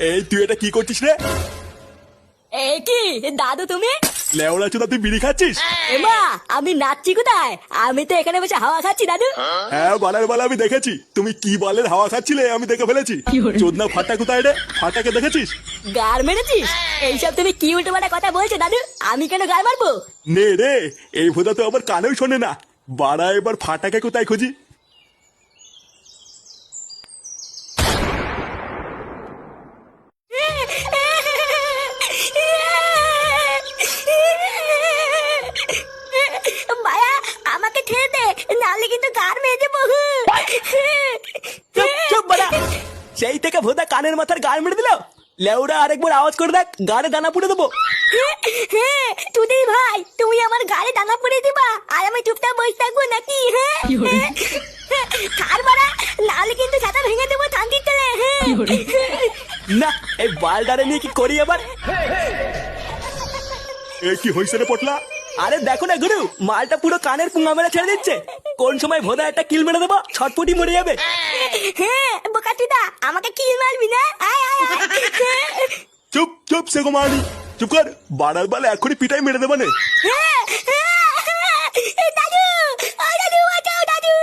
এই তুই এটা কি করছিস রে? এ কি দাদু তুমি? লেওড়া চোদা, তুই বিড়ি খাচ্ছিস? এমা আমি নাচছি কোথায়? আমি তো এখানে বসে হাওয়া খাচ্ছি দাদু। হ্যাঁ, বালের বালে আমি দেখেছি তুমি কি বালের হাওয়া খাচ্ছিলে, আমি দেখে ফেলেছি। চোদনা ফাটা কোথায় রে? ফাটাকে দেখেছিস? গার মেরেছিস? এইসব তুমি কি উল্টো পাল্টা কথা বলছো দাদু? আমি কেন গার মারবো? নে রে, এই ভোদা তো আবার কানেও শোনে না। বাড়া, এবার ফাটাকে কোথায় খুঁজি? মায়া আমাকে ছেড়ে দে, নাহলে কিন্তু গার মেরে দেবো। চুপ চুপ বাড়া। সেই থেকে ভোদা কানের মাথার গাল মেরে দিল। লেউড়া আরেকবার আওয়াজ করে দেখ, গাড়ে দানা পুড়ে দেবো। তুই ভাই, তুমি আমার গায়ে দানা পড়ে দিবা আর আমি চুপচাপ বসে থাকবো নাকি? কার মারা, নাহলে কিন্তু ছাতা ভেঙে দেবো শান্তির তেলে। না, এই বালডারে নিয়ে কি করি এবার? এ কি হইছে রে পটলা? আরে দেখো না গুরু, মালটা পুরো কানের পুঙ্গা মেরে ছেড়ে দিচ্ছে। কোন সময় ভোদা একটা কিল মেরে দেবো, ছটপটি মরে যাবে। বোকাচুদা, আমাকে কি মারবি না? আয় আয় আয়। চুপ চুপ, সেগো মারি, চুপ কর। বাড়ার বালে এখনই পিটাই মেরে দেবানে। দাদু, ও দাদু, বাঁচাও দাদু।